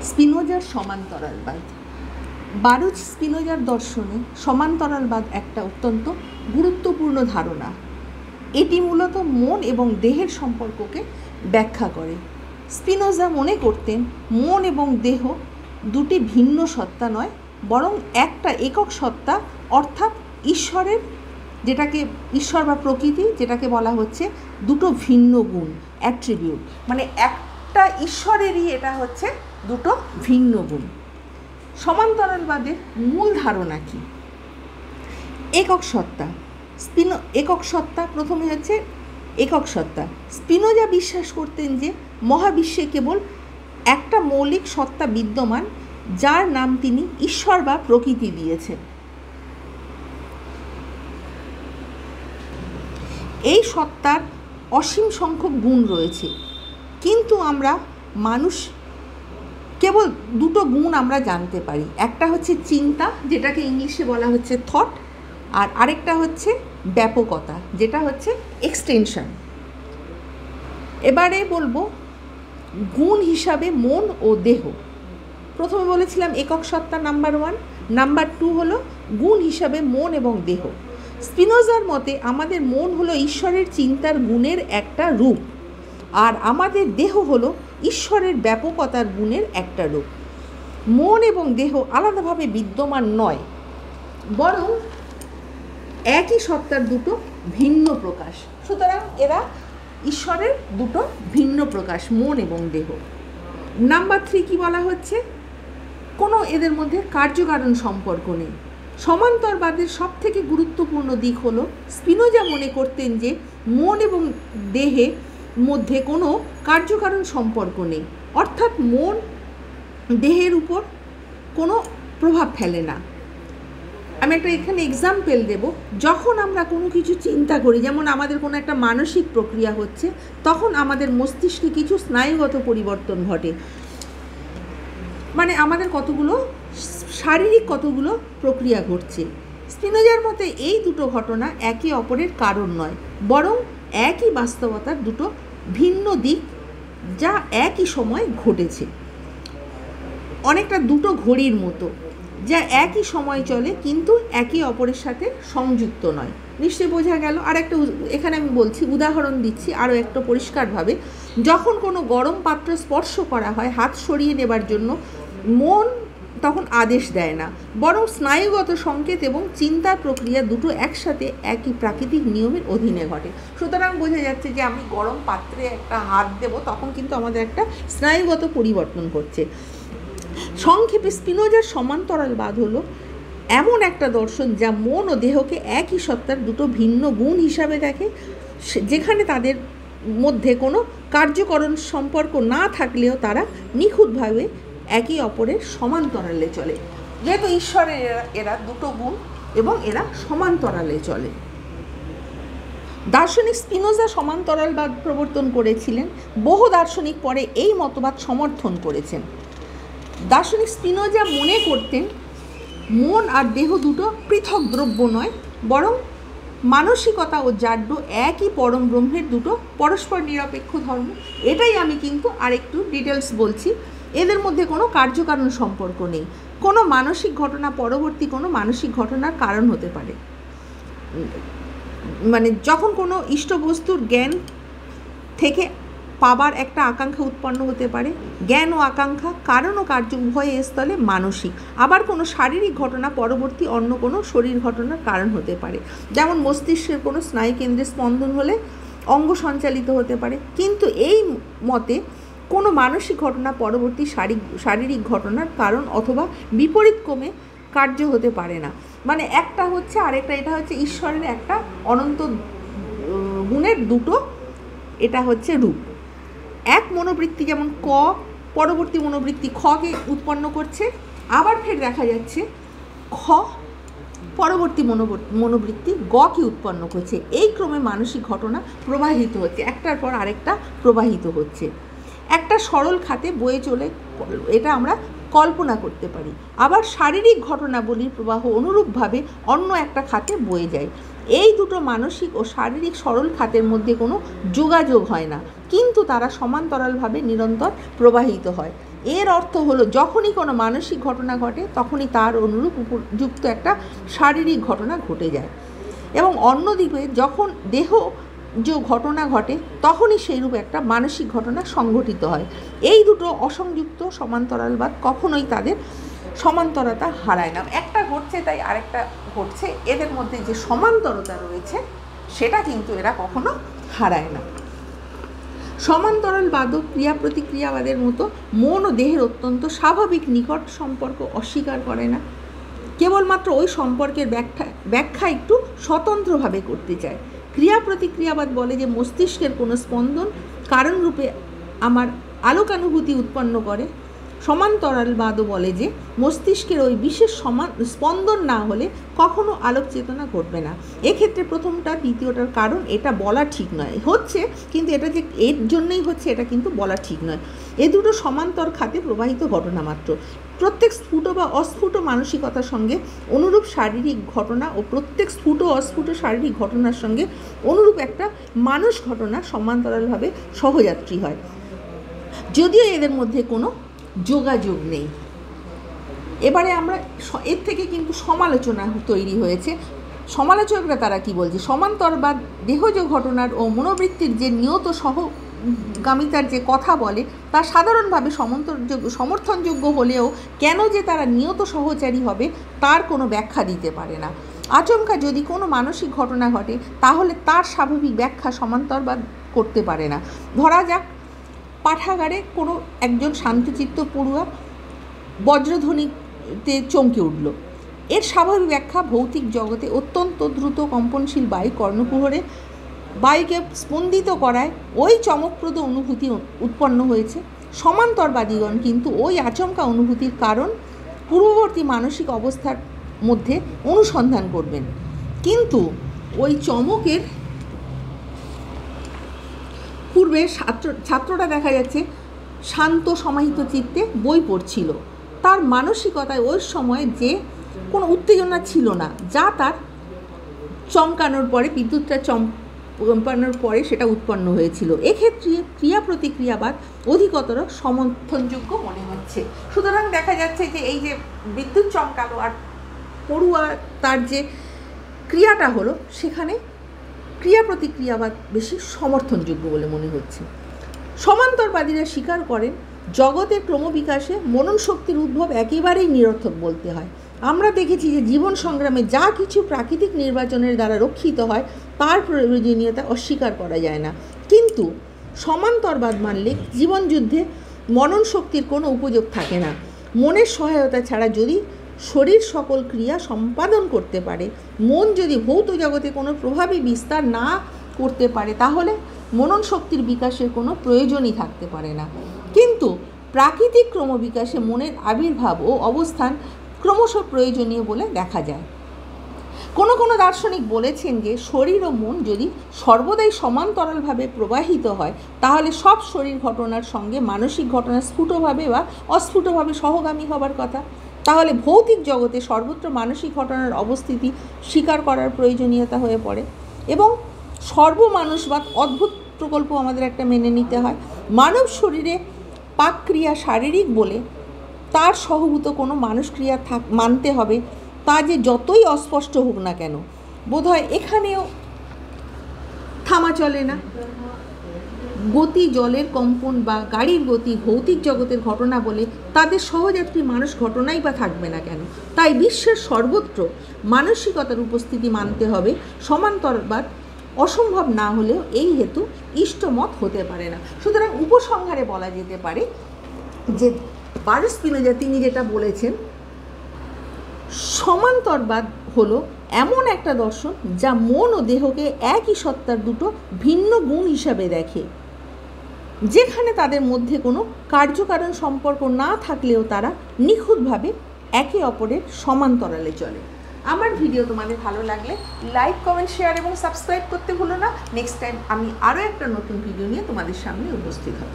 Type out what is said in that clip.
স্পিনোজার সমান্তরালবাদ। বারুচ স্পিনোজার দর্শনে সমান্তরালবাদ একটা অত্যন্ত গুরুত্বপূর্ণ ধারণা। এটি মূলত মন এবং দেহের সম্পর্ককে ব্যাখ্যা করে। স্পিনোজা মনে করতেন মন এবং দেহ দুটি ভিন্ন সত্তা নয়, বরং একটা একক সত্তা, অর্থাৎ ঈশ্বরের, যেটাকে ঈশ্বর বা প্রকৃতি, যেটাকে বলা হচ্ছে দুটো ভিন্ন গুণ, অ্যাট্রিবিউট, মানে একটা ঈশ্বরেরই এটা হচ্ছে দুটো ভিন্ন গুণ। সমান্তরালবাদের মূল ধারণা কি? একক সত্তা। একক সত্তা, প্রথমে হচ্ছে একক সত্তা। স্পিনোজা বিশ্বাস করতেন যে মহাবিশ্বে কেবল একটা মৌলিক সত্তা বিদ্যমান, যার নাম তিনি ঈশ্বর বা প্রকৃতি দিয়েছেন। এই সত্তার অসীম সংখ্যক গুণ রয়েছে, কিন্তু আমরা মানুষ কেবল দুটো গুণ আমরা জানতে পারি। একটা হচ্ছে চিন্তা, যেটাকে ইংলিশে বলা হচ্ছে থট, আর আরেকটা হচ্ছে ব্যাপকতা, যেটা হচ্ছে এক্সটেনশন। এবারে বলবো গুণ হিসাবে মন ও দেহ। প্রথমে বলেছিলাম একক সত্তা নাম্বার 1, নাম্বার 2 হলো গুণ হিসাবে মন এবং দেহ। স্পিনোজার মতে আমাদের মন হলো ঈশ্বরের চিন্তার গুণের একটা রূপ, আর আমাদের দেহ হলো ঈশ্বরের ব্যাপকতার গুণের একটা রূপ। মন এবং দেহ আলাদাভাবে বিদ্যমান নয়, বরং একই সত্তার দুটো ভিন্ন প্রকাশ। সুতরাং এরা ঈশ্বরের দুটো ভিন্ন প্রকাশ, মন এবং দেহ। নাম্বার 3 কি বলা হচ্ছে? কোনো এদের মধ্যে কার্যকারণ সম্পর্ক নেই। সমান্তরবাদের সব থেকে গুরুত্বপূর্ণ দিক হলো স্পিনোজা মনে করতেন যে মন এবং দেহের মধ্যে কোনো কার্যকারণ সম্পর্ক নেই, অর্থাৎ মন দেহের উপর কোনো প্রভাব ফেলে না। আমি একটা এখানে এক্সাম্পল দেব। যখন আমরা কোনো কিছু চিন্তা করি, যেমন আমাদের কোনো একটা মানসিক প্রক্রিয়া হচ্ছে, তখন আমাদের মস্তিষ্কে কিছু স্নায়ুগত পরিবর্তন ঘটে, মানে আমাদের কতগুলো শারীরিক কতগুলো প্রক্রিয়া ঘটছে। স্পিনোজার মতে এই দুটো ঘটনা একে অপরের কারণ নয়, বরং একই বাস্তবতার দুটো ভিন্ন দিক, যা একই সময় ঘটেছে। অনেকটা দুটো ঘড়ির মতো, যা একই সময় চলে কিন্তু একে অপরের সাথে সংযুক্ত নয়। নিশ্চয়ই বোঝা গেল। আর একটা এখানে আমি বলছি, উদাহরণ দিচ্ছি আরও একটু পরিষ্কারভাবে। যখন কোনো গরম পাত্র স্পর্শ করা হয় হাত সরিয়ে নেবার জন্য, মন তখন আদেশ দেয় না, বরং স্নায়ুগত সংকেত এবং চিন্তার প্রক্রিয়া দুটো একসাথে একই প্রাকৃতিক নিয়মের অধীনে ঘটে। সুতরাং বোঝা যাচ্ছে যে আমি গরম পাত্রে একটা হাত দেব, তখন কিন্তু আমাদের একটা স্নায়ুগত পরিবর্তন ঘটছে। সংক্ষেপে স্পিনোজার সমান্তরালবাদ হলো এমন একটা দর্শন যা মন ও দেহকে একই সত্তার দুটো ভিন্ন গুণ হিসাবে দেখে, যেখানে তাদের মধ্যে কোনো কার্যকরণ সম্পর্ক না থাকলেও তারা নিখুঁতভাবে একে অপরের সমান্তরালে চলে। যেহেতু ঈশ্বরের এরা দুটো গুণ এবং এরা সমান্তরালে চলে। দার্শনিক স্পিনোজা সমান্তরালবাদ প্রবর্তন করেছিলেন। বহু দার্শনিক পরে এই মতবাদ সমর্থন করেছেন। দার্শনিক স্পিনোজা মনে করতেন মন আর দেহ দুটো পৃথক দ্রব্য নয়, বরং মানসিকতা ও জাড্য একই পরম ব্রহ্মের দুটো পরস্পর নিরপেক্ষ ধর্ম। এটাই আমি কিন্তু আরেকটু ডিটেলস বলছি। এদের মধ্যে কোনো কার্যকারণ সম্পর্ক নেই। কোনো মানসিক ঘটনা পরবর্তী কোনো মানসিক ঘটনার কারণ হতে পারে। মানে যখন কোনো ইষ্টবস্তুর জ্ঞান থেকে পাবার একটা আকাঙ্ক্ষা উৎপন্ন হতে পারে, জ্ঞান ও আকাঙ্ক্ষা কারণ ও কার্য উভয় স্থলে মানসিক। আবার কোনো শারীরিক ঘটনা পরবর্তী অন্য কোনো শরীর ঘটনার কারণ হতে পারে। যেমন মস্তিষ্কের কোনো স্নায়ুকেন্দ্রে স্পন্দন হলে অঙ্গ সঞ্চালিত হতে পারে, কিন্তু এই মতে কোনো মানসিক ঘটনা পরবর্তী শারীরিক ঘটনার কারণ অথবা বিপরীত ক্রমে কার্য হতে পারে না। মানে একটা হচ্ছে আরেকটা, এটা হচ্ছে ঈশ্বরের একটা অনন্ত গুণের দুটো, এটা হচ্ছে রূপ। এক মনোবৃত্তি যেমন ক পরবর্তী মনোবৃত্তি খকে উৎপন্ন করছে, আবার ফের দেখা যাচ্ছে খ পরবর্তী মনোবৃত্তি গকে উৎপন্ন করছে। এই ক্রমে মানসিক ঘটনা প্রবাহিত হচ্ছে, একটার পর আরেকটা প্রবাহিত হচ্ছে। একটা সরল খাতে বয়ে চলে, এটা আমরা কল্পনা করতে পারি। আবার শারীরিক ঘটনাবলীর প্রবাহ অনুরূপভাবে অন্য একটা খাতে বয়ে যায়। এই দুটো মানসিক ও শারীরিক সরল খাতের মধ্যে কোনো যোগাযোগ হয় না, কিন্তু তারা সমান্তরালভাবে নিরন্তর প্রবাহিত হয়। এর অর্থ হলো যখনই কোনো মানসিক ঘটনা ঘটে তখনই তার অনুরূপ উপযুক্ত একটা শারীরিক ঘটনা ঘটে যায়, এবং অন্যদিকে যখন দেহ যে ঘটনা ঘটে তখনই সেইরূপ একটা মানসিক ঘটনা সংঘটিত হয়। এই দুটো অসংযুক্ত সমান্তরালবাদ কখনোই তাদের সমান্তরতা হারায় না। একটা ঘটছে তাই আরেকটা ঘটছে, এদের মধ্যে যে সমান্তরতা রয়েছে সেটা কিন্তু এরা কখনো হারায় না। সমান্তরালবাদ ও ক্রিয়া প্রতিক্রিয়াবাদের মতো মন ও দেহের অত্যন্ত স্বাভাবিক নিকট সম্পর্ক অস্বীকার করে না, কেবলমাত্র ওই সম্পর্কের ব্যাখ্যা একটু স্বতন্ত্রভাবে করতে চায়। ক্রিয়া প্রতিক্রিয়াবাদ বলে যে মস্তিষ্কের কোনো স্পন্দন কারণরূপে আমার আলোকানুভূতি উৎপন্ন করে। সমান্তরালবাদও বলে যে মস্তিষ্কের ওই বিশেষ স্পন্দন না হলে কখনো আলোক চেতনা ঘটবে না। এক্ষেত্রে প্রথমটা দ্বিতীয়টার কারণ এটা বলা ঠিক নয়, হচ্ছে কিন্তু এটা যে এর জন্যই হচ্ছে এটা কিন্তু বলা ঠিক নয়। এ দুটো সমান্তর খাতে প্রবাহিত ঘটনা মাত্র। প্রত্যেক স্ফুট বা অস্ফুট মানসিকতার সঙ্গে অনুরূপ শারীরিক ঘটনা ও প্রত্যেক স্ফুট ও অস্ফুট শারীরিক ঘটনার সঙ্গে অনুরূপ একটা মানুষ ঘটনা সমান্তরালভাবে সহযাত্রী হয়, যদিও এদের মধ্যে কোনো যোগাযোগ নেই। এবারে আমরা এর থেকে কিন্তু সমালোচনা তৈরি হয়েছে। সমালোচকরা তারা কি বলছে, সমান্তরবাদ দেহজ ঘটনার ও মনোবৃত্তির যে নিয়ত সহগামিতার যে কথা বলে তা সাধারণভাবে সমর্থনযোগ্য হলেও কেন যে তারা নিয়ত সহচারী হবে তার কোনো ব্যাখ্যা দিতে পারে না। আচমকা যদি কোনো মানসিক ঘটনা ঘটে তাহলে তার স্বাভাবিক ব্যাখ্যা সমান্তরবাদ করতে পারে না। ধরা যাক পাঠাগারে কোনো একজন শান্তচিত্ত পড়ুয়া বজ্রধ্বনিতে চমকে উঠল। এর স্বাভাবিক ব্যাখ্যা ভৌতিক জগতে অত্যন্ত দ্রুত কম্পনশীল বায়ু কর্ণকুহরে বায়ুকে স্পন্দিত করায় ওই চমকপ্রদ অনুভূতি উৎপন্ন হয়েছে। সমান্তরবাদীগণ কিন্তু ওই আচমকা অনুভূতির কারণ পূর্ববর্তী মানসিক অবস্থার মধ্যে অনুসন্ধান করবেন, কিন্তু ওই চমকের পূর্বে ছাত্রটা দেখা যাচ্ছে শান্ত সমাহিত চিত্তে বই পড়ছিল, তার মানসিকতায় ওই সময় যে কোনো উত্তেজনা ছিল না, যা তার চমকানোর পরে বিদ্যুৎটা চমকানোর পরে সেটা উৎপন্ন হয়েছিল। এক্ষেত্রে ক্রিয়া প্রতিক্রিয়াবাদ অধিকতর সমর্থনযোগ্য মনে হচ্ছে। সুতরাং দেখা যাচ্ছে যে এই যে বিদ্যুৎ চমকালো আর পড়ুয়া তার যে ক্রিয়াটা হলো সেখানে ক্রিয়া প্রতিক্রিয়াবাদ বেশি সমর্থনযোগ্য বলে মনে হচ্ছে। সমান্তরবাদীরা স্বীকার করেন জগতের ক্রমবিকাশে মনন শক্তির উদ্ভব একেবারেই নিরর্থক বলতে হয়। আমরা দেখেছি যে জীবন সংগ্রামে যা কিছু প্রাকৃতিক নির্বাচনের দ্বারা রক্ষিত হয় তার প্রয়োজনীয়তা অস্বীকার করা যায় না, কিন্তু সমান্তরবাদ মানলে জীবনযুদ্ধে মনন শক্তির কোনো উপযোগ থাকে না। মনের সহায়তা ছাড়া যদি শরীর সকল ক্রিয়া সম্পাদন করতে পারে, মন যদি ভৌত জগতে কোনো প্রভাবই বিস্তার না করতে পারে তাহলে মনন শক্তির বিকাশের কোনো প্রয়োজনই থাকতে পারে না। কিন্তু প্রাকৃতিক ক্রমবিকাশে মনের আবির্ভাব ও অবস্থান ক্রমশ প্রয়োজনীয় বলে দেখা যায়। কোনো দার্শনিক বলেছেন যে শরীর ও মন যদি সর্বদাই সমান্তরালভাবে প্রবাহিত হয় তাহলে সব শরীর ঘটনার সঙ্গে মানসিক ঘটনা স্ফুটভাবে বা অস্ফুটভাবে সহগামী হবার কথা। তাহলে ভৌতিক জগতে সর্বত্র মানসিক ঘটনার অবস্থিতি স্বীকার করার প্রয়োজনীয়তা হয়ে পড়ে, এবং সর্বমানুষবাদ অদ্ভুত প্রকল্প আমাদের একটা মেনে নিতে হয়। মানব শরীরে পাকক্রিয়া শারীরিক বলে তার সহভূত কোনো মানুষক্রিয়া মানতে হবে, তা যে যতই অস্পষ্ট হোক না কেন। বোধহয় এখানেও থামা চলে না। গতি জলের কম্পন বা গাড়ির গতি ভৌতিক জগতের ঘটনা বলে তাদের সহযাত্রী মানুষ ঘটনাই বা থাকবে না কেন? তাই বিশ্বের সর্বত্র মানসিকতার উপস্থিতি মানতে হবে। সমান্তরবাদ অসম্ভব না হলেও এই হেতু ইষ্টমত হতে পারে না। সুতরাং উপসংহারে বলা যেতে পারে যে বারুচ স্পিনোজা তিনি যেটা বলেছেন, সমান্তরবাদ হলো এমন একটা দর্শন যা মন ও দেহকে একই সত্তার দুটো ভিন্ন গুণ হিসাবে দেখে, যেখানে তাদের মধ্যে কোনো কার্যকারণ সম্পর্ক না থাকলেও তারা নিখুঁতভাবে একে অপরের সমান্তরালে চলে। আমার ভিডিও তোমাদের ভালো লাগলে লাইক, কমেন্ট, শেয়ার এবং সাবস্ক্রাইব করতে ভুলো না। নেক্সট টাইম আমি আরও একটা নতুন ভিডিও নিয়ে তোমাদের সামনে উপস্থিত হব।